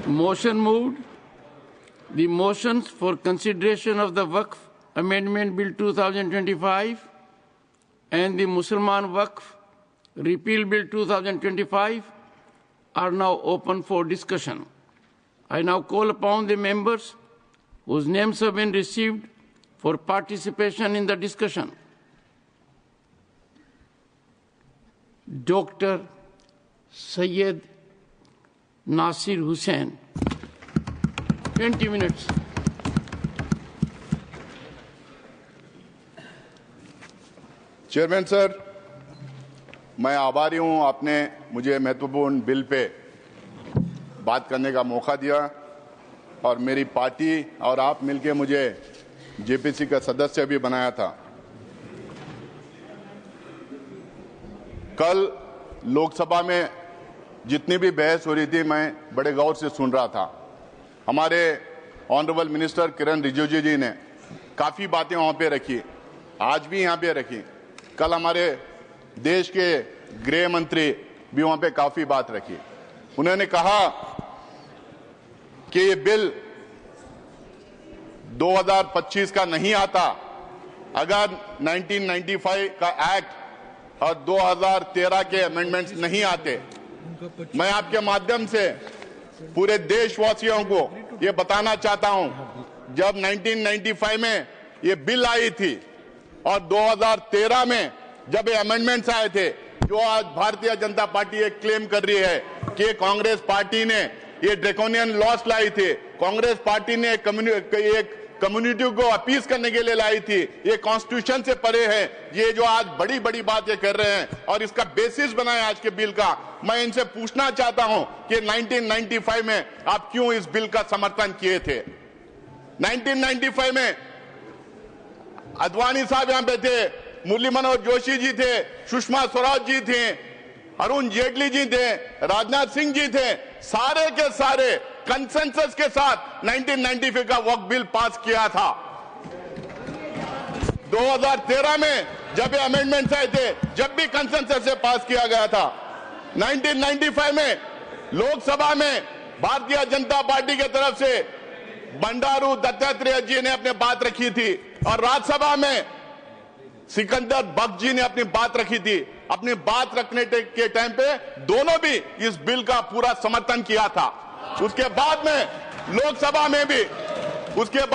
Motion moved. The motions for consideration of the Waqf Amendment Bill 2025 and the Mussalman Waqf Repeal Bill 2025 are now open for discussion. I now call upon the members whose names have been received for participation in the discussion. Dr. Syed Nasir Hussain. 20 minutes. Chairman sir, मैं आभारी हूं आपने मुझे महत्वपूर्ण bill pay बात करने का मौका दिया और मेरी पार्टी और आप मिलके मुझे जेपीसी का सदस्य भी बनाया था। कल लोकसभा में जितनी भी बहस हो रही थी मैं बड़े गौर से सुन रहा था। हमारे ऑनरेबल मिनिस्टर किरण रिजिजू जी ने काफ़ी बातें वहाँ पे रखी, आज भी यहाँ पे रखी। कल हमारे देश के गृह मंत्री भी वहाँ पे काफ़ी बात रखी। उन्होंने कहा कि ये बिल 2025 का नहीं आता अगर 1995 का एक्ट और 2013 के अमेंडमेंट्स नहीं आते। मैं आपके माध्यम से पूरे देशवासियों को ये बताना चाहता हूं, जब 1995 में ये बिल आई थी और 2013 में जब ये अमेंडमेंट्स आए थे, जो आज भारतीय जनता पार्टी एक क्लेम कर रही है कि कांग्रेस पार्टी ने ये ड्रैकोनियन लॉस लाई थी, कांग्रेस पार्टी ने एक कम्युनिटी को अपीज करने के लिए लाई थी, ये कॉन्स्टिट्यूशन से परे है। ये जो आज बड़ी बड़ी बात ये कर रहे हैं और इसका बेसिस बना है आज के बिल का। मैं इनसे पूछना चाहता हूं कि 1995 में आप क्यों इस बिल का समर्थन किए थे? 1995 में अद्वानी साहब यहां पे थे, मुरली मनोहर जोशी जी थे, सुषमा स्वराज जी थे, अरुण जेटली जी थे, राजनाथ सिंह जी थे, सारे के सारे कंसेंसस के साथ 1995 का वक्फ बिल पास किया था। 2013 में जब ये अमेंडमेंट्स आए थे, जब भी कंसेंसस से पास किया गया था। 1995 में लोकसभा में भारतीय जनता पार्टी की तरफ से बंडारू दत्तात्रेय जी ने अपनी बात रखी थी और राज्यसभा में सिकंदर बख्श जी ने अपनी बात रखी थी। अपनी बात रखने के टाइम पे दोनों भी इस बिल का पूरा समर्थन किया था। उसके बाद में लोकसभा में भी उसके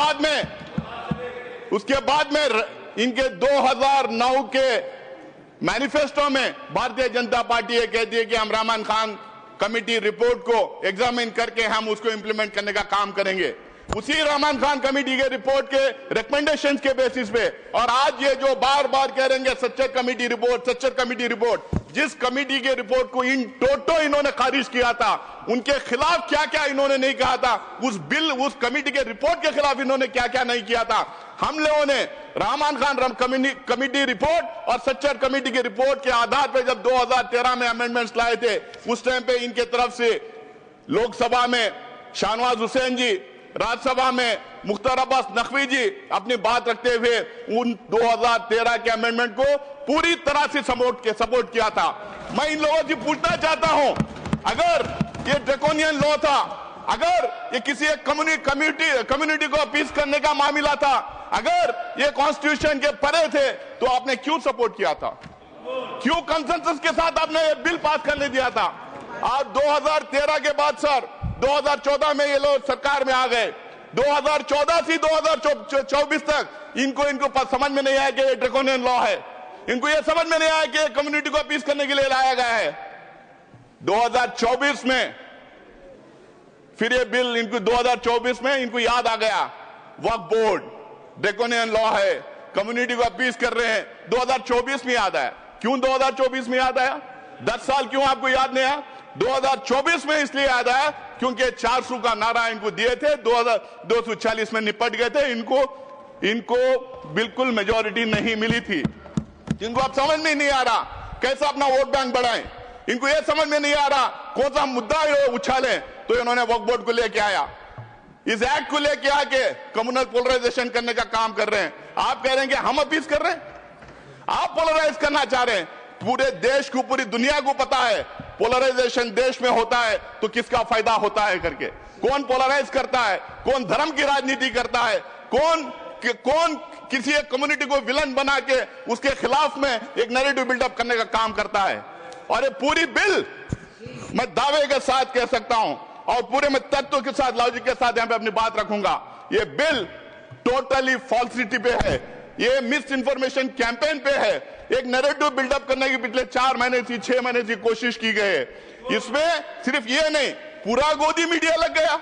बाद में इनके 2009 के मैनिफेस्टो में भारतीय जनता पार्टी ये कहती है कि हम रहमान खान कमेटी रिपोर्ट को एग्जामिन करके हम उसको इंप्लीमेंट करने का काम करेंगे। उसी रहमान खान कमेटी के रिपोर्ट के रिकमेंडेशंस के बेसिस पे और आज ये जो बार बार कह रहे हैं सच्चर कमेटी रिपोर्ट, जिस कमेटी के रिपोर्ट को इन टोटो इन्होंने खारिज किया था, उनके खिलाफ क्या क्या इन्होंने नहीं कहा था, उस कमेटी के रिपोर्ट के खिलाफ इन्होंने क्या क्या नहीं किया था। हम लोगों ने रहमान खान कमेटी रिपोर्ट और सच्चर कमेटी की रिपोर्ट के आधार पर जब 2013 में अमेंडमेंट्स लाए थे, उस टाइम पे इनके तरफ से लोकसभा में शाहनवाज हुसैन जी, राज्यसभा में मुख्तार अब्बास नकवी जी अपनी बात रखते हुए उन 2013 के अमेंडमेंट को पूरी तरह से सपोर्ट किया था। मैं इन लोगों से पूछना चाहता हूं, अगर ये ड्रैकोनियन लॉ था, अगर ये किसी एक कम्युनिटी को अपीज करने का मामला था, अगर ये कॉन्स्टिट्यूशन के परे थे, तो आपने क्यों सपोर्ट किया था? क्यों कंसेंसस के साथ आपने ये बिल पास करने दिया था? आज 2013 के बाद सर 2014 में ये लोग सरकार में आ गए। 2014 से 2024 तक इनको समझ में नहीं आया कि ये ड्रैकोनियन लॉ है। इनको ये समझ में नहीं आया कि कम्युनिटी को अपीज करने के लिए लाया गया है। 2024 में फिर ये बिल इनको 2024 में इनको याद आ गया, वक्फ बोर्ड ड्रैकोनियन लॉ है, कम्युनिटी को अपीज कर रहे हैं। 2024 में याद आया। क्यों 2024 में याद आया? 10 साल क्यों आपको याद नहीं आया? 2024 में इसलिए याद आया क्योंकि 400 का नारा इनको दिए थे, 240 में निपट गए थे। इनको बिल्कुल मेजॉरिटी नहीं मिली थी। इनको अब समझ में नहीं आ रहा कैसे अपना वोट बैंक बढ़ाएं। इनको यह समझ में नहीं आ रहा कौन सा मुद्दा उछालें, तो इन्होंने वक्फ बोर्ड को लेके आया, इस एक्ट को लेके आके कम्युनल पोलराइजेशन करने का काम कर रहे हैं। आप कह रहे हैं कि हम अपीज कर रहे हैं, आप पोलराइज करना चाह रहे हैं। पूरे देश को, पूरी दुनिया को पता है पोलराइजेशन देश में होता है तो किसका फायदा होता है करके। कौन पोलराइज करता है, कौन धर्म की राजनीति करता है, कौन किसी एक कम्युनिटी को विलन बना के उसके खिलाफ में एक नैरेटिव बिल्डअप करने का काम करता है। और ये पूरी बिल मैं दावे के साथ कह सकता हूं और पूरे में तत्व के साथ, लॉजिक के साथ यहां पे अपनी बात रखूंगा, ये बिल टोटली फॉल्सिटी पे है, ये मिस इन्फॉर्मेशन कैंपेन पे है। एक नैरेटिव बिल्डअप करने की पिछले 4 महीने से 6 महीने से कोशिश की गई है। इसमें सिर्फ ये नहीं, पूरा गोदी मीडिया लग गया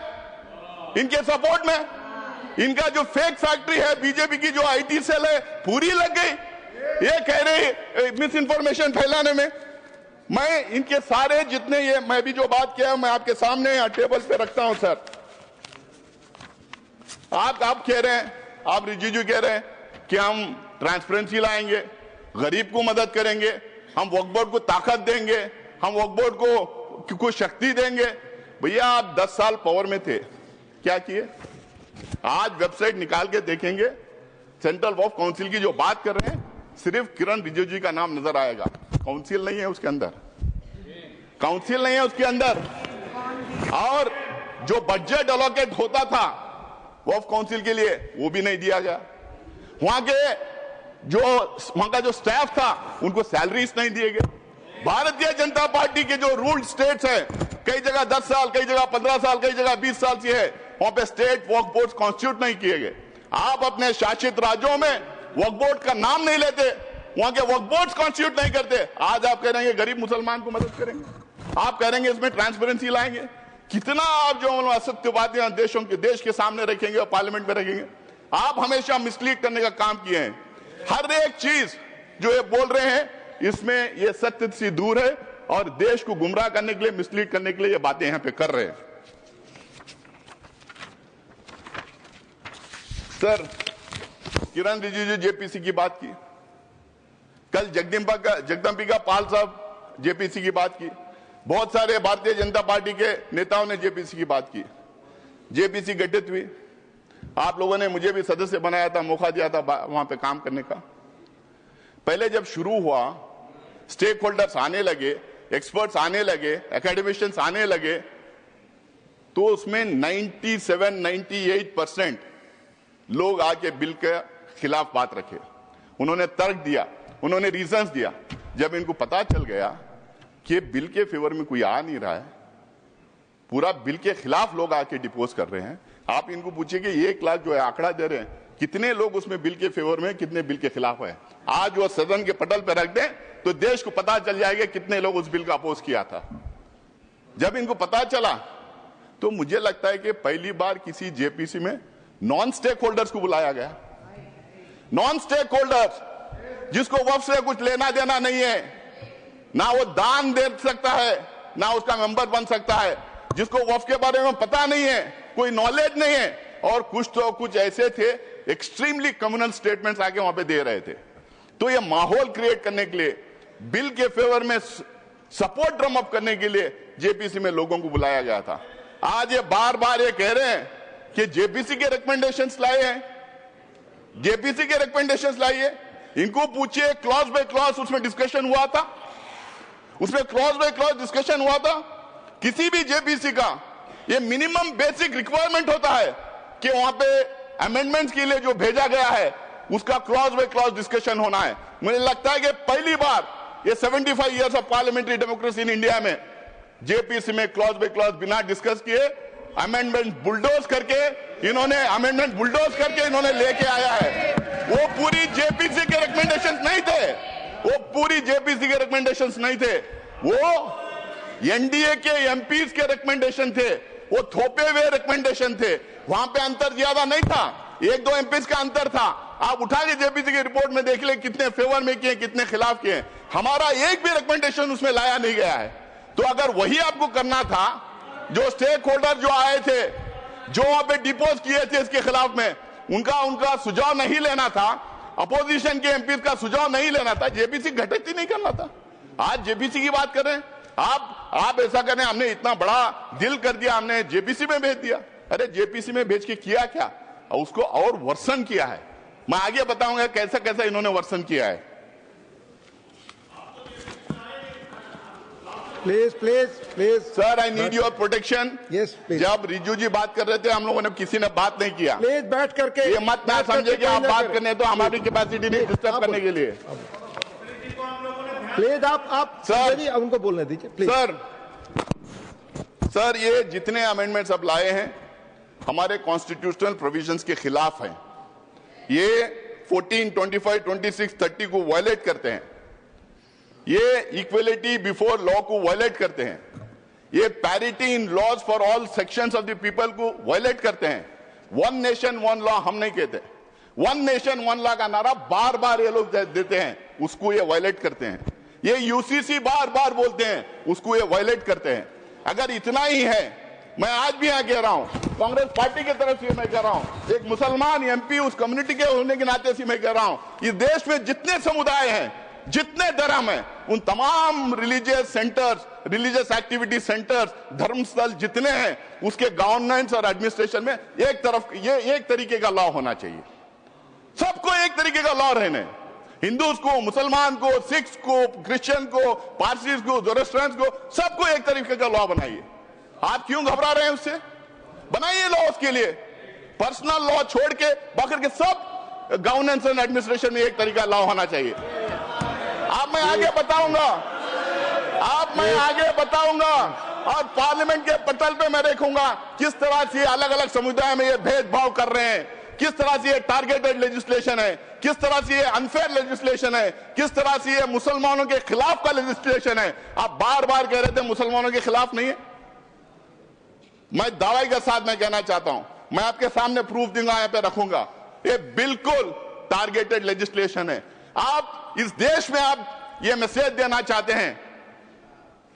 इनके सपोर्ट में। इनका जो फेक फैक्ट्री है, बीजेपी की जो आईटी सेल है, पूरी लग गई ये कह रहे मिस इन्फॉर्मेशन फैलाने में। मैं इनके सारे जितने ये मैं भी जो बात किया मैं आपके सामने यहाँ टेबल पे रखता हूं सर। आप कह रहे हैं, आप रिजिजू कह रहे हैं कि हम ट्रांसपेरेंसी लाएंगे, गरीब को मदद करेंगे, हम वक्फ बोर्ड को ताकत देंगे, हम वक्फ बोर्ड को शक्ति देंगे। भैया आप 10 साल पावर में थे, क्या किए? आज वेबसाइट निकाल के देखेंगे, सेंट्रल वक्फ काउंसिल की जो बात कर रहे हैं, सिर्फ किरण रिजिजू का नाम नजर आएगा। काउंसिल नहीं है उसके अंदर, काउंसिल नहीं है उसके अंदर। और जो बजट अलोकेट होता था वक्फ काउंसिल के लिए वो भी नहीं दिया गया। वहां का जो स्टाफ था उनको सैलरीज नहीं दिए गए। भारतीय जनता पार्टी के जो रूल्ड स्टेट्स हैं, कई जगह 10 साल, कई जगह 15 साल, कई जगह 20 साल से है, वहां पे स्टेट वक्फ बोर्ड कॉन्स्टिट्यूट नहीं किए गए। आप अपने शासित राज्यों में वक्फ बोर्ड का नाम नहीं लेते, वहां के वक्फ बोर्ड कॉन्स्टिट्यूट नहीं करते। आज आप कह रहे हैं गरीब मुसलमान को मदद करेंगे, आप कह रहे हैं इसमें ट्रांसपेरेंसी लाएंगे। कितना आप जो असत्यवादी देश के सामने रखेंगे और पार्लियामेंट में रखेंगे। आप हमेशा मिसलीड करने का काम किए हैं। हर एक चीज जो ये बोल रहे हैं इसमें ये सत्य से दूर है और देश को गुमराह करने के लिए, मिसलीड करने के लिए ये बातें यहां पे कर रहे हैं। सर, किरण रिजिजू जेपीसी की बात की, कल जगदम्बिका पाल साहब जेपीसी की बात की, बहुत सारे भारतीय जनता पार्टी के नेताओं ने जेपीसी की बात की। जेपीसी गठित हुई, आप लोगों ने मुझे भी सदस्य बनाया था, मौका दिया था वहां पे काम करने का। पहले जब शुरू हुआ, स्टेक होल्डर्स आने लगे, एक्सपर्ट्स आने लगे, एकेडमिशियंस आने लगे, तो उसमें 97-98% लोग आके बिल के खिलाफ बात रखे। उन्होंने तर्क दिया, उन्होंने रीजंस दिया। जब इनको पता चल गया कि बिल के फेवर में कोई आ नहीं रहा है, पूरा बिल के खिलाफ लोग आके डिपोज कर रहे हैं, आप इनको पूछिए कि 1 लाख जो है आंकड़ा दे रहे हैं, कितने लोग उसमें बिल के फेवर में, कितने बिल के खिलाफ है। आज वो सदन के पटल पर रख दें तो देश को पता चल जाएगा कितने लोग उस बिल का अपोज किया था। जब इनको पता चला तो मुझे लगता है कि पहली बार किसी जेपीसी में नॉन स्टेक होल्डर्स को बुलाया गया। नॉन स्टेक होल्डर्स जिसको वक्फ से कुछ लेना देना नहीं है, ना वो दान दे सकता है, ना उसका मेंबर बन सकता है, जिसको वक्फ के बारे में पता नहीं है, कोई नॉलेज नहीं है, और कुछ ऐसे थे एक्सट्रीमली कम्युनल स्टेटमेंट्स आके वहां पे दे रहे थे। तो ये माहौल क्रिएट करने के लिए, बिल के फेवर में सपोर्ट ड्रम अप करने के लिए जेपीसी में लोगों को बुलाया गया था। आज ये बार बार ये कह रहे हैं कि जेपीसी के रिकमेंडेशंस लाए हैं, जेपीसी के रिकमेंडेशंस लाइए। इनको पूछिए क्लॉज बाय क्लॉज उसमें डिस्कशन हुआ था, उसमें क्लॉज बाय क्लॉज डिस्कशन हुआ था। किसी भी जेपीसी का ये मिनिमम बेसिक रिक्वायरमेंट होता है कि वहां पे अमेंडमेंट्स के लिए जो भेजा गया है उसका क्लॉज बाय क्लॉज डिस्कशन होना है। मुझे लगता है कि पहली बार ये 75 years of parliamentary democracy in India में जेपीसी में क्लॉज बाय क्लॉज बिना डिस्कस किए अमेंडमेंट बुलडोज करके इन्होंने लेके आया है। वो पूरी जेपीसी के रिकमेंडेशंस नहीं थे, वो पूरी जेपीसी के रिकमेंडेशंस नहीं थे, वो एनडीए के एमपीज के रिकमेंडेशन थे, वो थोपे हुए रिकमेंडेशन थे। वहां पे अंतर ज्यादा नहीं था, 1-2 एमपीज का अंतर था। आप उठा के जेपीसी की रिपोर्ट में देख ले कितने फेवर में किए, कितने खिलाफ किए। हमारा एक भी रिकमेंडेशन उसमें लाया नहीं गया है। तो अगर वही आपको करना था, जो स्टेक होल्डर जो आए थे, जो वहां पे डिपोज किए थे इसके खिलाफ में, उनका सुझाव नहीं लेना था, अपोजिशन के एमपीज का सुझाव नहीं लेना था, जेपीसी गठित ही नहीं करना था। आज जेपीसी की बात कर रहे हैं आप ऐसा करें, हमने इतना बड़ा दिल कर दिया, हमने जेपीसी में भेज दिया। अरे जेपीसी में भेज के किया क्या, उसको और वर्सन किया है। मैं आगे बताऊंगा कैसा कैसा इन्होंने वर्सन किया है। Please sir, I need your protection. Yes please, जब रिजू जी बात कर रहे थे हम लोगों ने किसी ने बात नहीं किया। प्लीज बैठ करके ये मत ना समझे कि आप बात करने तो हमारी कैपेसिटी नहीं डिस्टर्ब करने के लिए। प्लीज आप सर, उनको बोलने दीजिए प्लीज। सर, ये जितने अमेंडमेंट्स अब लाए हैं हमारे कॉन्स्टिट्यूशनल प्रोविजंस के खिलाफ हैं। ये 14, 25, 26, 30 को वायलेट करते हैं। ये इक्वलिटी बिफोर लॉ को वायलेट करते हैं। ये parity in laws for all sections of the people को वायलेट करते हैं। वन नेशन वन लॉ हम नहीं कहते, वन नेशन वन लॉ का नारा बार बार ये लोग देते हैं, उसको ये वायलेट करते हैं। ये यूसीसी बार बार बोलते हैं, उसको ये वायलेट करते हैं। अगर इतना ही है, मैं आज भी यहां कह रहा हूं, कांग्रेस पार्टी की तरफ से मैं कह रहा हूं, एक मुसलमान एमपी उस कम्युनिटी के होने के नाते से मैं कह रहा हूं, इस देश में जितने समुदाय हैं, जितने धर्म हैं, उन तमाम religious centres, religious activity centres, धर्मस्थल जितने हैं, उसके गवर्नेंस और एडमिनिस्ट्रेशन में एक तरफ ये एक तरीके का लॉ होना चाहिए। सबको एक तरीके का लॉ रहने, हिंदूज को, मुसलमान को, सिख्स को, क्रिश्चियन को, पारसीज को, जोरस्ट्रियंस को, सबको एक तरीके का लॉ बनाइए। आप क्यों घबरा रहे हैं उससे? बनाइए लॉ उसके लिए। पर्सनल लॉ छोड़ के बाकी के सब गवर्नेंस एंड एडमिनिस्ट्रेशन में एक तरीका लॉ होना चाहिए। आप मैं आगे बताऊंगा और पार्लियामेंट के पटल पे मैं देखूंगा किस तरह से अलग अलग समुदाय में ये भेदभाव कर रहे हैं, किस तरह से ये टारगेटेड लेजिस्लेशन है, किस तरह से ये अनफेयर लेजिस्लेशन है, किस तरह से ये मुसलमानों के खिलाफ का लेजिस्लेशन है। आप बार बार कह रहे थे मुसलमानों के खिलाफ नहीं है। मैं दावे के साथ मैं कहना चाहता हूं, मैं आपके सामने प्रूफ दूंगा, यहां पे रखूंगा, ये बिल्कुल टारगेटेड लेजिस्लेशन है। आप इस देश में आप ये मैसेज देना चाहते हैं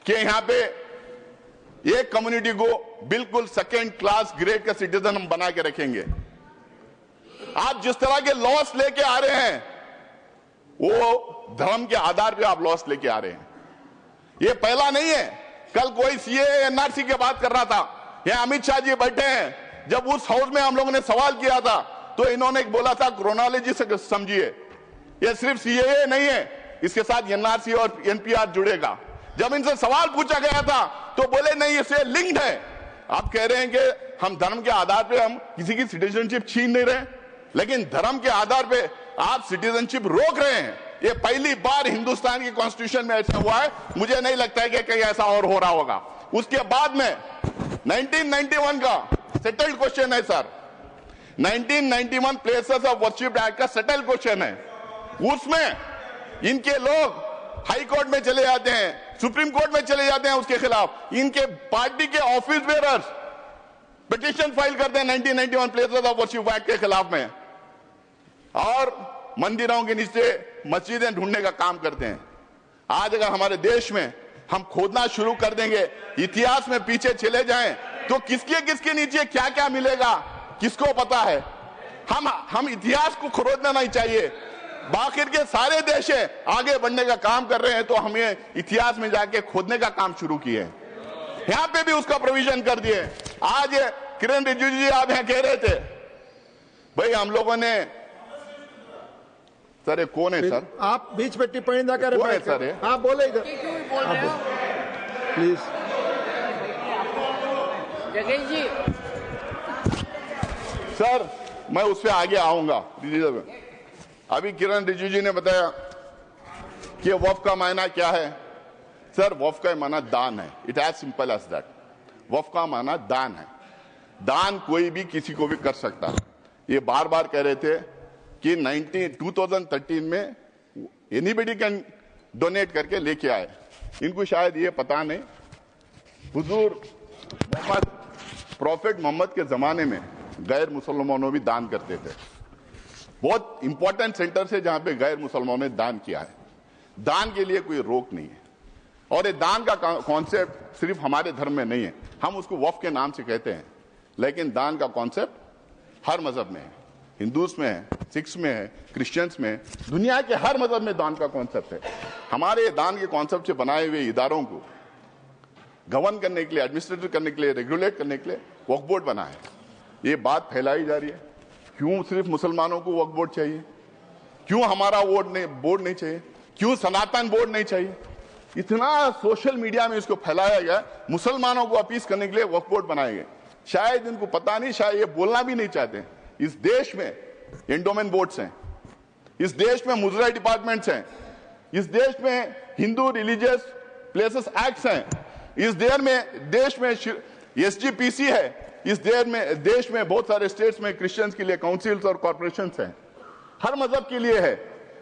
कि यहां पे एक कम्युनिटी को बिल्कुल सेकेंड क्लास ग्रेड का सिटीजन हम बना के रखेंगे। आप जिस तरह के लॉस लेके आ रहे हैं, वो धर्म के आधार पे आप लॉस लेके आ रहे हैं। ये पहला नहीं है। कल कोई सीएए एनआरसी की बात कर रहा था, यहाँ अमित शाह जी बैठे हैं, जब उस हाउस में हम लोगों ने सवाल किया था तो इन्होंने बोला था क्रोनोलॉजी से समझिए, ये सिर्फ सीएए नहीं है, इसके साथ एनआरसी और एनपीआर जुड़ेगा। जब इनसे सवाल पूछा गया था तो बोले नहीं, इससे लिंक्ड है। आप कह रहे हैं कि हम धर्म के आधार पे हम किसी की सिटीजनशिप छीन नहीं रहे, लेकिन धर्म के आधार पे आप सिटीजनशिप रोक रहे हैं। ये पहली बार हिंदुस्तान की कॉन्स्टिट्यूशन में ऐसा हुआ है। मुझे नहीं लगता है कि कहीं ऐसा और हो रहा होगा। उसके बाद में 1991 का सेटल्ड क्वेश्चन है sir, 1991 places of worship act का सेटल्ड क्वेश्चन है। उसमें इनके लोग हाई कोर्ट में चले जाते हैं, सुप्रीम कोर्ट में चले जाते हैं उसके खिलाफ। इनके पार्टी के ऑफिस बेयरर्स पिटीशन फाइल करते हैं 1991 प्लेसेस ऑफ वर्शिप एक्ट के खिलाफ में, और मंदिरों के नीचे मस्जिदें ढूंढने का काम करते हैं। आज अगर हमारे देश में हम खोदना शुरू कर देंगे, इतिहास में पीछे चले जाएं, तो किसके नीचे क्या क्या मिलेगा किसको पता है। हम इतिहास को खोदना नहीं चाहिए। बाकी के सारे देश आगे बढ़ने का काम कर रहे हैं, तो हमें इतिहास में जाके खोदने का काम शुरू किए। यहां पे भी उसका प्रोविजन कर दिए। आज किरण रिजिजू जी आप यहां कह रहे थे, भाई हम लोगों ने, सर ये कौन है सर? आप बीच में टिप्पणी ना करें। कौन है सर ये? आप बोले इधर प्लीज। जगेश जी, सर मैं उस पर आगे आऊंगा। अभी किरण रिजिजू जी ने बताया कि वफ का मायना क्या है। सर वफ का माना दान है, it as simple as that. वफ का माना दान है। दान कोई भी किसी को भी कर सकता है। ये बार बार कह रहे थे कि 2013 में एनीबडी कैन डोनेट करके लेके आए। इनको शायद ये पता नहीं, हुजूर मोहम्मद, प्रॉफिट मोहम्मद के जमाने में गैर मुसलमानों भी दान करते थे। बहुत इंपॉर्टेंट सेंटर से जहां पे गैर मुसलमानों ने दान किया है। दान के लिए कोई रोक नहीं है। और ये दान का कॉन्सेप्ट सिर्फ हमारे धर्म में नहीं है, हम उसको वफ के नाम से कहते हैं, लेकिन दान का कॉन्सेप्ट हर मजहब में है। हिंदूज में है, सिख्स में है, क्रिश्चियंस में है, दुनिया के हर मजहब में दान का कॉन्सेप्ट है। हमारे दान के कॉन्सेप्ट से बनाए हुए इदारों को गवर्न करने के लिए, एडमिनिस्ट्रेट करने के लिए, रेगुलेट करने के लिए वक्फ बोर्ड बना है। ये बात फैलाई जा रही है, क्यों सिर्फ मुसलमानों को वक्फ बोर्ड चाहिए, क्यों हमारा बोर्ड नहीं चाहिए, क्यों सनातन बोर्ड नहीं चाहिए। इतना सोशल मीडिया में इसको फैलाया गया, मुसलमानों को अपील करने के लिए वक्फ बोर्ड बनाए गए। शायद इनको पता नहीं, शायद ये बोलना भी नहीं चाहते। इस देश में एंडोमेंट बोर्ड्स हैं, इस देश में मुजरा डिपार्टमेंट्स हैं, इस देश में हिंदू रिलीजियस प्लेसेस एक्ट्स हैं, इस देश में SGPC है, इस देश में बहुत सारे स्टेट्स में क्रिश्चियंस के लिए काउंसिल्स और कॉर्पोरेशंस हैं। हर मजहब के लिए है,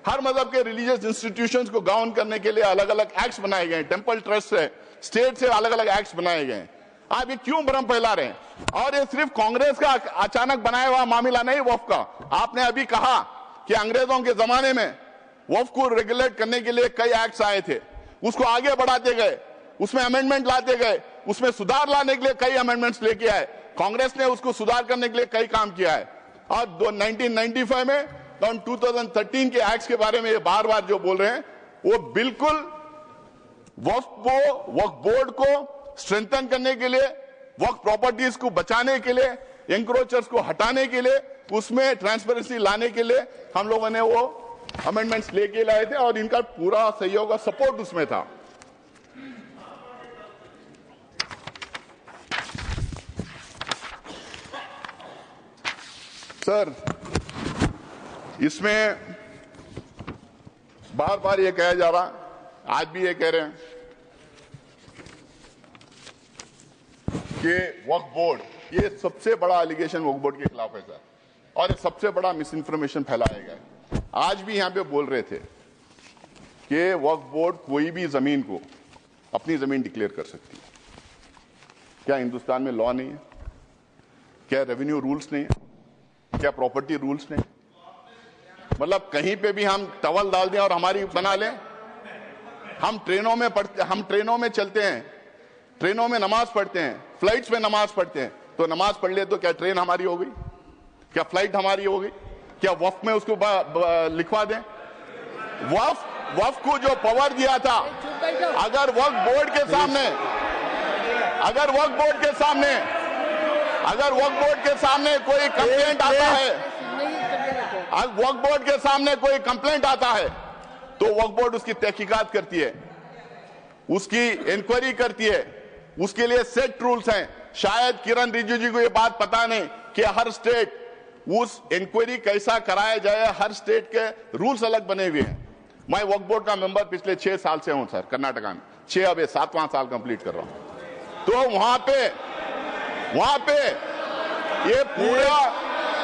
हर मजहब के रिलीजियस इंस्टीट्यूशंस को गाउन करने के लिए अलग अलग एक्ट्स बनाए गए हैं। टेंपल ट्रस्ट से, स्टेट से अलग अलग एक्ट्स बनाए गए हैं। आप ये क्यों भ्रम फैला रहे हैं? और ये सिर्फ कांग्रेस का अचानक बनाया हुआ मामला नहीं वक्फ का। आपने अभी कहा कि अंग्रेजों के जमाने में वक्फ को रेगुलेट करने के लिए कई एक्ट्स आए थे, उसको आगे बढ़ाते गए, उसमें अमेंडमेंट लाते गए, उसमें सुधार लाने के लिए कई अमेंडमेंट्स लेके आए। कांग्रेस ने उसको सुधार करने के लिए कई काम किया है। और 1995 में 2013 के एक्ट्स के बारे में ये बार बार जो बोल रहे हैं, वो बिल्कुल वक्फ बोर्ड को स्ट्रेंथन करने के लिए, वक्फ प्रॉपर्टीज को बचाने के लिए, एंक्रोचर्स को हटाने के लिए, उसमें ट्रांसपेरेंसी लाने के लिए हम लोगों ने वो अमेंडमेंट्स लेके लाए थे और इनका पूरा सहयोग और सपोर्ट उसमें था। सर, इसमें बार बार ये कहा जा रहा, आज भी ये कह रहे हैं कि वक्फ बोर्ड, ये सबसे बड़ा एलिगेशन वक्फ बोर्ड के खिलाफ है सर, और ये सबसे बड़ा मिस इन्फॉर्मेशन फैलाया गया है। आज भी यहां पे बोल रहे थे कि वक्फ बोर्ड कोई भी जमीन को अपनी जमीन डिक्लेयर कर सकती है। क्या हिंदुस्तान में लॉ नहीं है? क्या रेवेन्यू रूल्स नहीं है? क्या प्रॉपर्टी रूल्स नहीं? मतलब कहीं पे भी हम टवल डाल दें और हमारी बना लें? हम ट्रेनों में चलते हैं, ट्रेनों में नमाज पढ़ते हैं, फ्लाइट्स में नमाज पढ़ते हैं, तो नमाज पढ़ ले तो क्या ट्रेन हमारी हो गई? क्या फ्लाइट हमारी हो गई? क्या वक्फ में उसको लिखवा दें? वक्फ को जो पावर दिया था, अगर वक्फ बोर्ड के सामने कोई कंप्लेंट आता है, वक्फ बोर्ड के सामने कोई कंप्लेंट आता है, तो वक्फ बोर्ड उसकी तहकीकात करती है, उसकी इंक्वायरी करती है, उसके लिए सेट रूल्स हैं। शायद किरण रिजिजू को ये बात पता नहीं कि हर स्टेट उस इंक्वायरी कैसा कराया जाए, हर स्टेट के रूल्स अलग बने हुए हैं। मैं वक्फ बोर्ड का मेंबर पिछले 6 साल से हूं सर, कर्नाटका में 6, अब 7वां साल कंप्लीट कर रहा हूं। तो वहां पे ये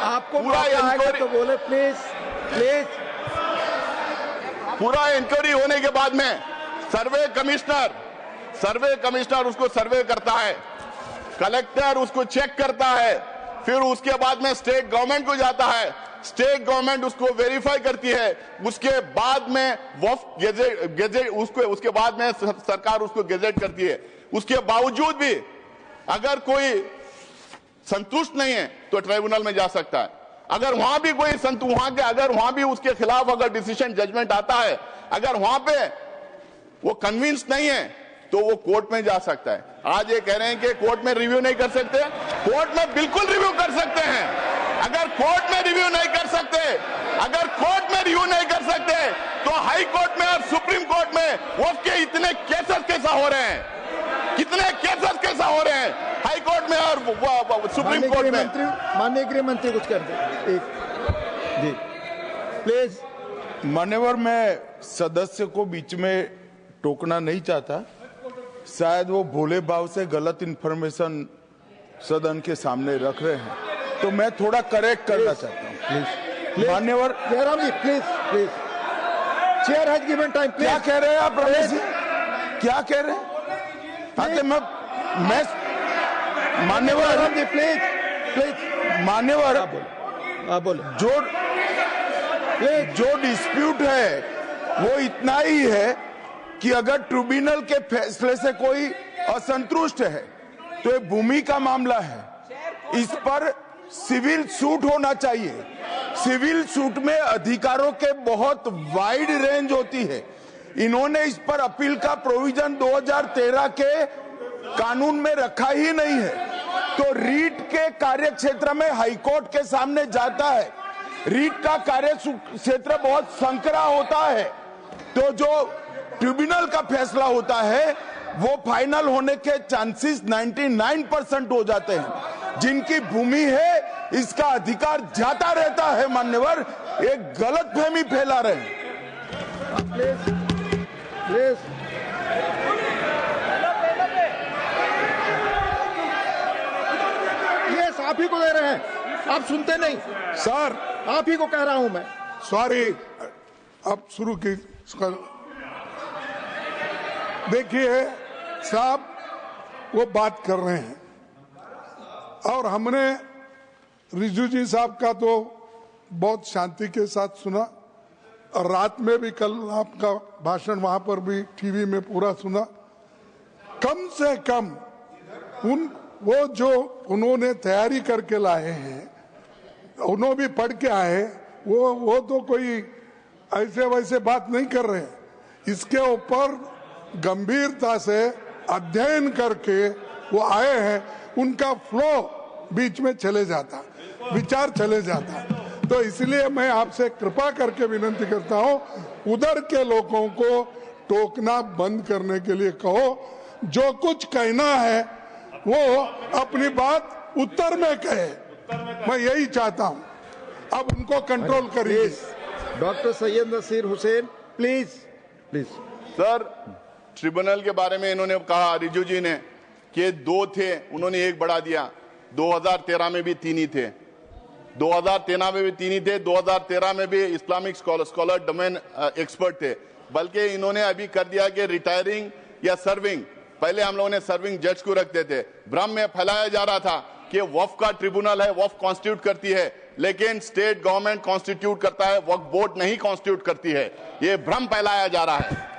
आपको इंक्वायरी तो बोले प्लीज। पूरा इंक्वायरी होने के बाद में सर्वे कमिश्नर उसको सर्वे करता है, कलेक्टर उसको चेक करता है, फिर उसके बाद में स्टेट गवर्नमेंट को जाता है, स्टेट गवर्नमेंट उसको वेरीफाई करती है, उसके बाद में वक्फ गेजेट उसके बाद में सरकार उसको गेजेट करती है। उसके बावजूद भी अगर कोई संतुष्ट नहीं है तो ट्राइब्यूनल में जा सकता है। अगर वहां भी कोई अगर वहां भी उसके खिलाफ अगर डिसीजन जजमेंट आता है, अगर वहां पे वो कन्विंस नहीं है तो वो कोर्ट में जा सकता है। आज ये कह रहे हैं कि कोर्ट में रिव्यू नहीं कर सकते, कोर्ट में बिल्कुल रिव्यू कर सकते हैं। अगर कोर्ट में रिव्यू नहीं कर सकते तो हाई कोर्ट में और सुप्रीम कोर्ट में वक्फ के इतने केसेस कैसा हो रहे हैं, हाई कोर्ट में और सुप्रीम कोर्ट में। माननीय गृह मंत्री कुछ कर दे जी प्लीज। मान्यवर, मैं सदस्य को बीच में टोकना नहीं चाहता, शायद वो भोले भाव से गलत इंफॉर्मेशन सदन के सामने रख रहे हैं, तो मैं थोड़ा करेक्ट करना चाहता हूँ। मान्यवर Jairam ji please, chair has given time. क्या कह रहे हैं आप रमेश जी? क्या कह रहे हैं? मैं मान्यवर जी प्लीज मान्यवर, आप बोले। जो डिस्प्यूट है वो इतना ही है कि अगर ट्रिब्यूनल के फैसले से कोई असंतुष्ट है तो ये भूमि का मामला है, इस पर सिविल सूट होना चाहिए। सिविल सूट में अधिकारों के बहुत वाइड रेंज होती है। इन्होंने इस पर अपील का प्रोविजन 2013 के कानून में रखा ही नहीं है, तो रीट के कार्य क्षेत्र में हाईकोर्ट के सामने जाता है। रीट का कार्य क्षेत्र बहुत संकरा होता है, तो जो ट्रिब्यूनल का फैसला होता है वो फाइनल होने के चांसेस 99% हो जाते हैं। जिनकी भूमि है इसका अधिकार जाता रहता है। मान्यवर, एक गलतफहमी फैला रहे हैं। प्लीज ये आप ही को दे रहे हैं, आप सुनते नहीं सर। आप ही को कह रहा हूं मैं। सॉरी, अब शुरू की। देखिए साहब, वो बात कर रहे हैं और हमने रिजू जी साहब का तो बहुत शांति के साथ सुना और रात में भी कल आपका भाषण वहां पर भी टीवी में पूरा सुना। कम से कम वो जो उन्होंने तैयारी करके लाए हैं, उन्होंने भी पढ़ के आए, वो तो कोई ऐसे वैसे बात नहीं कर रहे हैं। इसके ऊपर गंभीरता से अध्ययन करके वो आए हैं। उनका फ्लो बीच में चले जाता, विचार चले जाता। तो इसलिए मैं आपसे कृपा करके विनती करता हूं, उधर के लोगों को टोकना बंद करने के लिए कहो। जो कुछ कहना है वो अपनी बात उत्तर में कहे। मैं यही चाहता हूं। अब उनको कंट्रोल करिए। Doctor Syed Naseer Hussain, please please. Sir, tribunal के बारे में इन्होंने कहा, रिजू जी ने, कि 2 थे, उन्होंने 1 बढ़ा दिया। 2013 में भी 3 ही थे। 2013 में भी 3 ही थे। 2013 में भी इस्लामिक स्कॉलर डोमेन एक्सपर्ट थे। बल्कि इन्होंने अभी कर दिया कि रिटायरिंग या सर्विंग। पहले हम लोगों ने सर्विंग जज को रखते थे। भ्रम में फैलाया जा रहा था कि वक्फ का ट्रिब्यूनल है, वक्फ कॉन्स्टिट्यूट करती है, लेकिन स्टेट गवर्नमेंट कॉन्स्टिट्यूट करता है, वक्फ बोर्ड नहीं कॉन्स्टिट्यूट करती है। ये भ्रम फैलाया जा रहा है।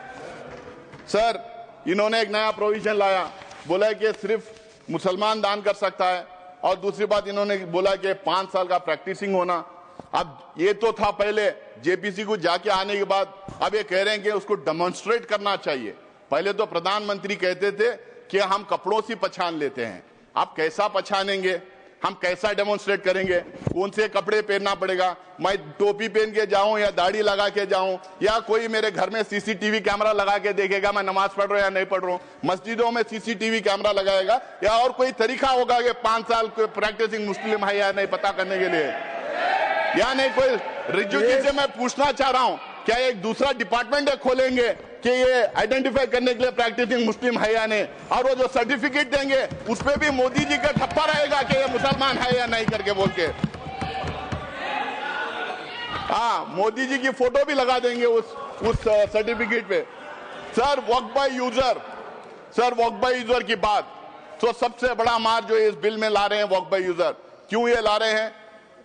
सर, इन्होंने एक नया प्रोविजन लाया, बोला कि सिर्फ मुसलमान दान कर सकता है। और दूसरी बात इन्होंने बोला कि 5 साल का प्रैक्टिसिंग होना। अब ये तो था पहले, जेपीसी को जाके आने के बाद अब ये कह रहे हैं कि उसको डेमोन्स्ट्रेट करना चाहिए। पहले तो प्रधानमंत्री कहते थे कि हम कपड़ों से पहचान लेते हैं। आप कैसा पहचानेंगे? हम कैसा डेमोन्स्ट्रेट करेंगे? कौन से कपड़े पहनना पड़ेगा? मैं टोपी पहन के जाऊं या दाढ़ी लगा के जाऊं, या कोई मेरे घर में सीसीटीवी कैमरा लगा के देखेगा मैं नमाज पढ़ रहा हूं या नहीं पढ़ रहा हूं? मस्जिदों में सीसीटीवी कैमरा लगाएगा, या और कोई तरीका होगा कि 5 साल प्रैक्टिसिंग मुस्लिम है या नहीं पता करने के लिए? या नहीं कोई? रिजू जी से मैं पूछना चाह रहा हूं, क्या एक दूसरा डिपार्टमेंट खोलेंगे कि ये आइडेंटिफाई करने के लिए प्रैक्टिसिंग मुस्लिम है या नहीं? और वो जो सर्टिफिकेट देंगे उस पे भी मोदी जी का ठप्पा रहेगा कि ये मुसलमान है या नहीं करके बोल के। हाँ, मोदी जी की फोटो भी लगा देंगे उस सर्टिफिकेट पे। Sir, Waqf by user, sir Waqf by user की बात, तो सबसे बड़ा मार जो इस बिल में ला रहे हैं वक्फ बाय यूजर। क्यों ये ला रहे हैं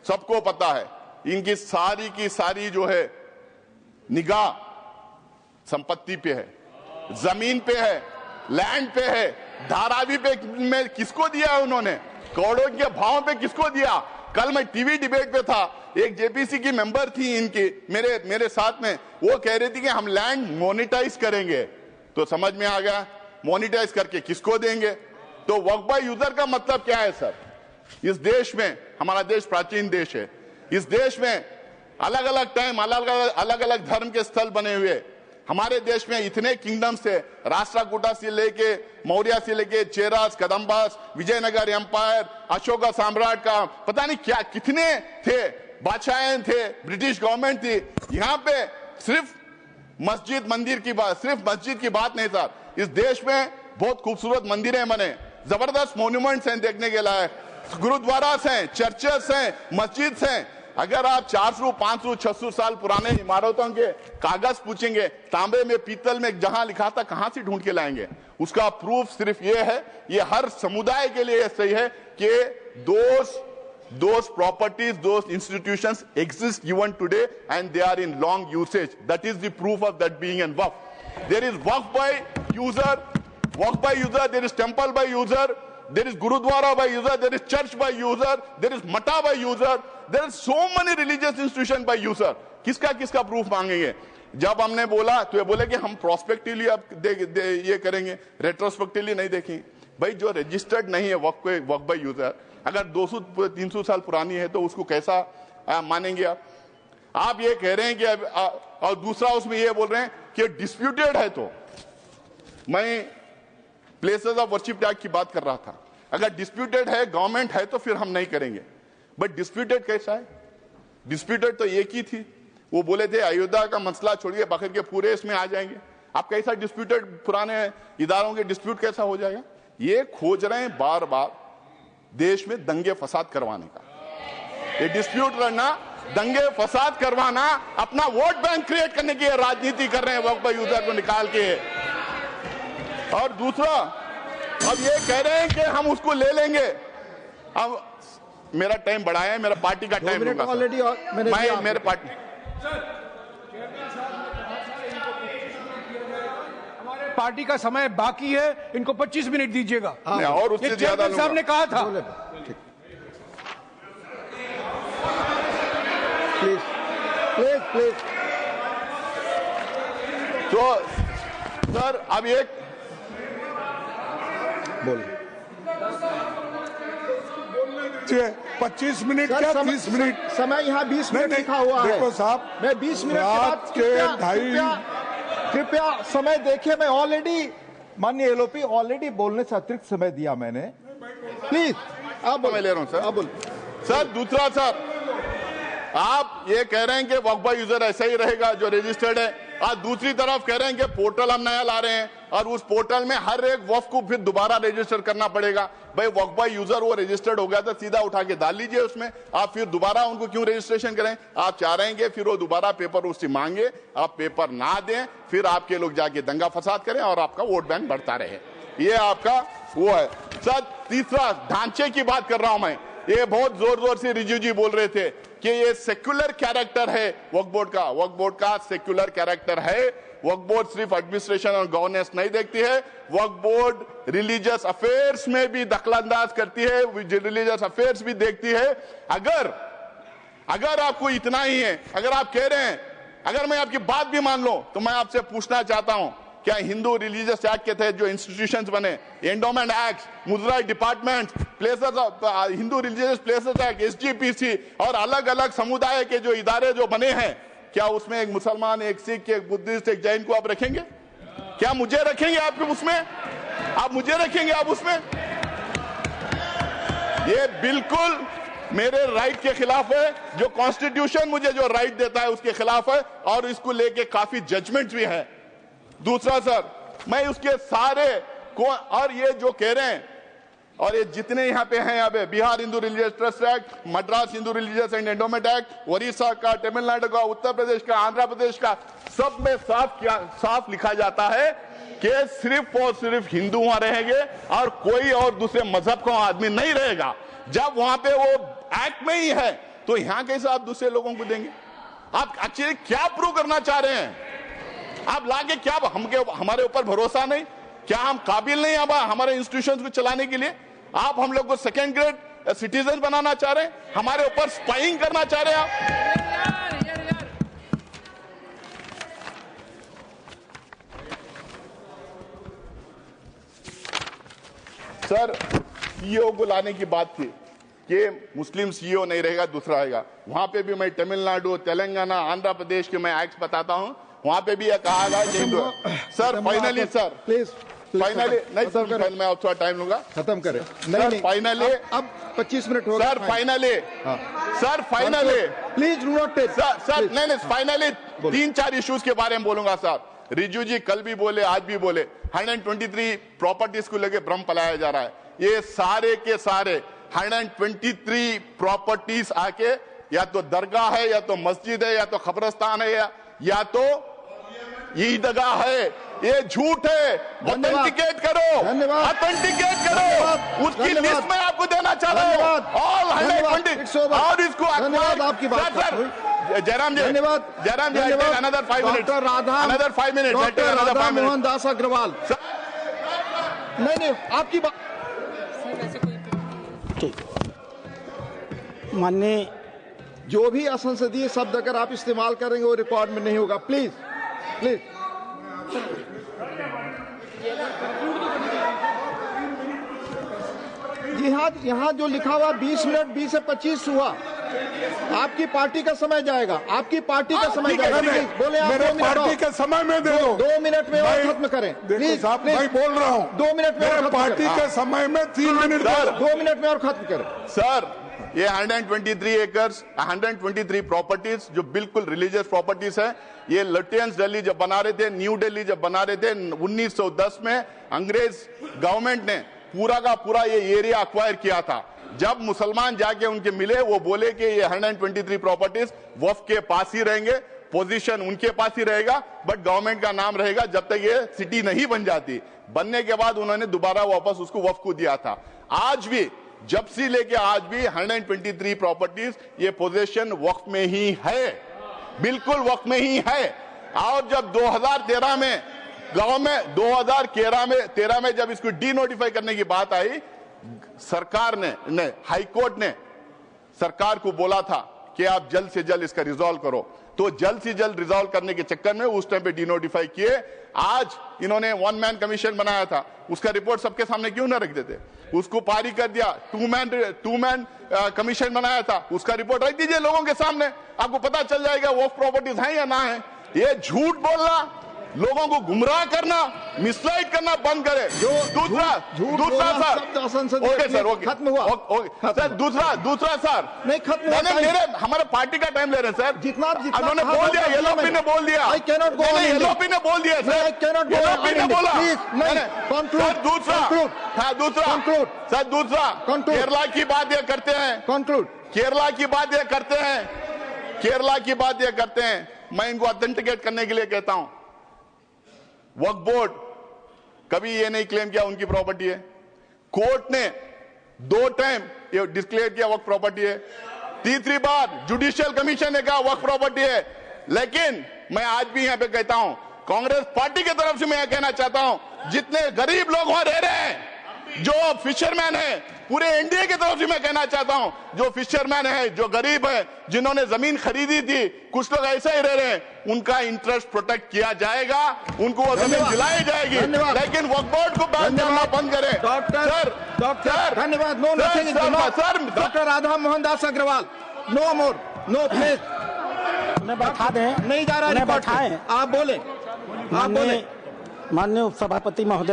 सबको पता है। इनकी सारी की सारी जो है निगाह संपत्ति पे है, जमीन पे है, लैंड पे है। धारावी पे में किसको दिया है उन्होंने? करोड़ों के भाव पे किसको दिया? कल मैं टीवी डिबेट पे था, एक जेपीसी की मेंबर थी इनकी मेरे साथ में, वो कह रही थी कि हम लैंड मोनेटाइज करेंगे। तो समझ में आ गया, मोनेटाइज करके किसको देंगे? तो वक्फ बाय यूजर का मतलब क्या है सर? इस देश में, हमारा देश प्राचीन देश है, इस देश में अलग अलग टाइम अलग अलग धर्म के स्थल बने हुए। हमारे देश में इतने किंगडम्स थे, राष्ट्रकूटा से लेके मौर्य से लेके चेरास, कदम्बास, विजयनगर एम्पायर, अशोका साम्राट का पता नहीं क्या कितने थे, बादशाहें थे, ब्रिटिश गवर्नमेंट थी। यहाँ पे सिर्फ मस्जिद मंदिर की बात, सिर्फ मस्जिद की बात नहीं सर, इस देश में बहुत खूबसूरत मंदिरें बने, जबरदस्त मोन्यूमेंट्स हैं देखने के लायक, गुरुद्वारास हैं, चर्चेस हैं, मस्जिद हैं। अगर आप 400, 500, 600 साल पुराने इमारतों के कागज पूछेंगे, तांबे में, पीतल में जहां लिखा था, कहां से ढूंढ के लाएंगे? उसका प्रूफ सिर्फ ये है, ये हर समुदाय के लिए सही है कि those properties, those institutions exist even today and they are in long usage. That is the proof of that being in waqf. There is waqf by user, there is temple by user, there is gurudwara by user, there is church by user, there is mata by user, there is so many religious institutions by user. किसका proof मांगेंगे? जब हमने बोला तो ये बोले कि हम प्रोस्पेक्टिवली अब ये करेंगे, रेट्रोस्पेक्टिवली नहीं देखेंगे। भाई जो रजिस्टर्ड नहीं है वक्फ बाय यूजर, अगर 200-300 साल पुरानी है तो उसको कैसा मानेंगे आप? आप ये कह रहे हैं कि और दूसरा उसमें ये बोल रहे हैं कि डिस्प्यूटेड है। तो मैं प्लेसेस ऑफ वर्शिप एक्ट की बात कर रहा था। अगर डिस्प्यूटेड है, गवर्नमेंट है, तो फिर हम नहीं करेंगे। बट डिस्प्यूटेड कैसा है? डिस्प्यूटेड तो एक ही थी, वो बोले थे अयोध्या का मसला छोड़िए बाकी के पूरे इसमें आ जाएंगे। आप कैसा डिस्प्यूटेड, पुराने इदारों के डिस्प्यूट कैसा हो जाएगा? ये खोज रहे हैं बार बार देश में दंगे फसाद करवाने का। ये डिस्प्यूट करना, दंगे फसाद करवाना, अपना वोट बैंक क्रिएट करने की राजनीति कर रहे हैं वक्फ यूजर को निकाल के। और दूसरा, अब ये कह रहे हैं कि हम उसको ले लेंगे। अब मेरा टाइम बढ़ाया है, मेरा पार्टी का टाइम लूंगा ऑलरेडी मैं मेरे पार्टी पार्टी का समय बाकी है, इनको 25 मिनट दीजिएगा। और उससे ज्यादा साहब ने कहा था। Please please please. तो सर अब एक बोल 25 मिनट क्या 30 मिनट? समय यहाँ 20 मिनट लिखा हुआ है। देखो साहब, मैं 20 मिनट के रात बाद के ढाई कृपया समय देखिए। मैं ऑलरेडी माननीय एलओपी ऑलरेडी बोलने से अतिरिक्त समय दिया मैंने। प्लीज आप मैं ले रहा हूं सर। आप बोल सर दूसरा, सर आप ये कह रहे हैं कि वक्फ यूजर ऐसा ही रहेगा जो रजिस्टर्ड है, और दूसरी तरफ कह रहे हैं कि पोर्टल हम नया ला रहे हैं और उस पोर्टल में हर एक वक्फ को फिर दोबारा रजिस्टर करना पड़ेगा। भाई वक्फ यूजर वो रजिस्टर्ड हो गया तो सीधा उठा के डाल लीजिए उसमें, आप फिर दोबारा उनको क्यों रजिस्ट्रेशन करें? आप चाह रहे हैं कि फिर वो दोबारा पेपर उससे मांगे, आप पेपर ना दें, फिर आपके लोग जाके दंगा फसाद करें और आपका वोट बैंक बढ़ता रहे। ये आपका वो है। सर तीसरा, ढांचे की बात कर रहा हूं मैं। ये बहुत जोर जोर से रिजू जी बोल रहे थे कि ये सेक्युलर कैरेक्टर है वक्फ बोर्ड का। वक्फ बोर्ड का सेक्युलर कैरेक्टर है। वक्फ बोर्ड सिर्फ एडमिनिस्ट्रेशन और गवर्नेंस नहीं देखती है, वक्फ बोर्ड रिलीजियस अफेयर्स में भी दखलंदाज करती है, रिलीजियस अफेयर्स भी देखती है। अगर आपको इतना ही है, अगर आप कह रहे हैं, अगर मैं आपकी बात भी मान लो, तो मैं आपसे पूछना चाहता हूं, क्या हिंदू रिलीजियस एक्ट के तहत जो इंस्टीट्यूशंस बने, endowment act, Muzrai department, places of Hindu religious places act, SGPC और अलग अलग समुदाय के जो इदारे जो बने हैं, क्या उसमें एक मुसलमान, एक सिख, एक बुद्धिस्ट, एक जैन को आप रखेंगे? क्या मुझे रखेंगे आप उसमें? आप मुझे रखेंगे आप उसमें? ये बिल्कुल मेरे राइट के खिलाफ है। जो कॉन्स्टिट्यूशन मुझे जो राइट देता है उसके खिलाफ है, और इसको लेके काफी जजमेंट भी है। दूसरा सर, मैं उसके सारे को, और ये जो कह रहे हैं, और ये जितने यहाँ पे हैं, यहाँ पे Bihar Hindu religious trust act, Madras Hindu religious and endowment act, Orissa का, तमिलनाडु का, उत्तर प्रदेश का, आंध्र प्रदेश का, सब में साफ लिखा जाता है कि सिर्फ और सिर्फ हिंदू वहां रहेंगे और कोई और दूसरे मजहब का आदमी नहीं रहेगा। जब वहां पे वो एक्ट में ही है, तो यहाँ कैसे आप दूसरे लोगों को देंगे? आप एक्चुअली क्या प्रूव करना चाह रहे हैं? आप लाके क्या हमारे ऊपर भरोसा नहीं? क्या हम काबिल नहीं हमारे इंस्टीट्यूशंस को चलाने के लिए? आप हम लोग को सेकेंड ग्रेड सिटीजन बनाना चाह रहे हैं? हमारे ऊपर स्पाइंग करना चाह रहे हैं आप? सर सीईओ को लाने की बात थी कि मुस्लिम सीईओ नहीं रहेगा, दूसरा आएगा। वहां पे भी मैं तमिलनाडु, तेलंगाना, आंध्र प्रदेश के मैं एक्ट बताता हूं, वहां पे भी यह कहा गया कि Hindu. Sir finally, sir please finally, नहीं मैं थोड़ा टाइम लूंगा, खत्म करें। नहीं फाइनली अब 25 मिनट हो गए sir. Finally sir, finally please do not take sir नहीं, फाइनली 3-4 इश्यूज के बारे में बोलूंगा सर। रिजू जी कल भी बोले, आज भी बोले, 123 प्रॉपर्टीज को लेके भ्रम फैलाया जा रहा है। ये सारे के सारे 123 प्रॉपर्टीज आके या तो दरगाह है, या तो मस्जिद है, या तो कब्रिस्तान है, या तो ईदगाह है। ये झूठ है। ऑथेंटिकेट करो, धन्यवाद, ऑथेंटिकेट करो। उसकी लिस्ट में आपको देना चाह रहा हूं, ऑल 120, और इसको धन्यवाद आपकी बात। जयराम जी, धन्यवाद, Jairam ji, another 5 minute, doctor Radha, another 5 minute, doctor Radha Mohan Das Agarwal. नहीं आपकी बात। माननीय, जो भी असंसदीय शब्द अगर आप इस्तेमाल करेंगे वो रिकॉर्ड में नहीं होगा। Please please. यहाँ जो लिखा हुआ 20 मिनट 20 से 25 हुआ, आपकी पार्टी का समय जाएगा, आपकी पार्टी का समय जाएगा। नहीं, बोले आप मेरे 2 मिनट पार्टी के समय में दे दो। 2 मिनट में और खत्म करें। देखो प्लीज साहब, मैं बोल रहा हूँ 2 मिनट में और मेरे खत्म पार्टी करें। के समय में 3 मिनट सर, 2 मिनट में और खत्म करें। सर, ये 123 एकर्स, 123 प्रॉपर्टीज जो बिल्कुल रिलीजियस प्रॉपर्टीज है, ये लुटियंस दिल्ली जब बना रहे थे, न्यू दिल्ली जब बना रहे थे 1910 में, अंग्रेज गवर्नमेंट ने पूरा का पूरा ये एरिया अक्वायर किया था। जब मुसलमान जाके उनके मिले, वो बोले कि ये 123 प्रॉपर्टीज वक्फ के पास ही रहेंगे, पोजीशन उनके पास ही रहेगा, बट गवर्नमेंट का नाम रहेगा जब तक ये सिटी नहीं बन जाती। बनने के बाद उन्होंने दोबारा वापस उसको वक्फ को दिया था। आज भी, जब से लेके आज भी 123 प्रॉपर्टीज ये पोजीशन वक्फ में ही है, बिल्कुल वक्फ में ही है। और जब 2013 में गवर्नमेंट 2013 में जब इसको डी नोटिफाई करने की बात आई, सरकार ने हाई कोर्ट ने सरकार को बोला था कि आप जल्द से जल्द इसका रिजॉल्व करो। तो जल्द से जल्द रिजॉल्व करने के चक्कर में उस टाइम पे डी नोटिफाई किए। आज इन्होंने 1 मैन कमीशन बनाया था, उसका रिपोर्ट सबके सामने क्यों ना रख देते, उसको पारी कर दिया। 2 मैन कमीशन बनाया था, उसका रिपोर्ट रख दीजिए लोगों के सामने, आपको पता चल जाएगा वो प्रॉपर्टीज हैं या ना है। ये झूठ बोलना, लोगों को गुमराह करना, मिसलाइड करना बंद करे। दूसरा सर, ओके सर, ओके खत्म हुआ। सर, दूसरा सर, नहीं खत्म हुआ। मेरे हमारे पार्टी का टाइम ले रहे हैं सर। जितना उन्होंने बोल दिया, येलोपी ने बोल दिया, येलोपी ने बोल दिया सर, येलोपी ने बोला। सर दूसरा केरला की बात ये करते हैं, केरला की बात ये करते हैं, मैं इनको ऑथेंटिकेट करने के लिए कहता हूं, वक्फ बोर्ड कभी ये नहीं क्लेम किया उनकी प्रॉपर्टी है। कोर्ट ने 2 टाइम ये डिक्लेयर किया वक्फ प्रॉपर्टी है, तीसरी बार जुडिशियल कमीशन ने कहा वक्फ प्रॉपर्टी है। लेकिन मैं आज भी यहां पे कहता हूं, कांग्रेस पार्टी की तरफ से मैं कहना चाहता हूं, जितने गरीब लोग वहां रह रहे हैं, जो फिशरमैन है, पूरे इंडिया की तरफ से मैं कहना चाहता हूं, जो फिशरमैन है, जो गरीब है, जिन्होंने जमीन खरीदी थी, कुछ लोग ऐसे ही रह रहे हैं, उनका इंटरेस्ट प्रोटेक्ट किया जाएगा, उनको वो जमीन दिलाई जाएगी। लेकिन वक्फ बोर्ड को बैन करना बंद करें। डॉक्टर धन्यवाद। No nothing sir, doctor Radha Mohan Das Agarwal, no more, no please. बैठा दें, नहीं जा रहा रिकॉर्ड, आप बोले। माननीय उपसभापति महोदय।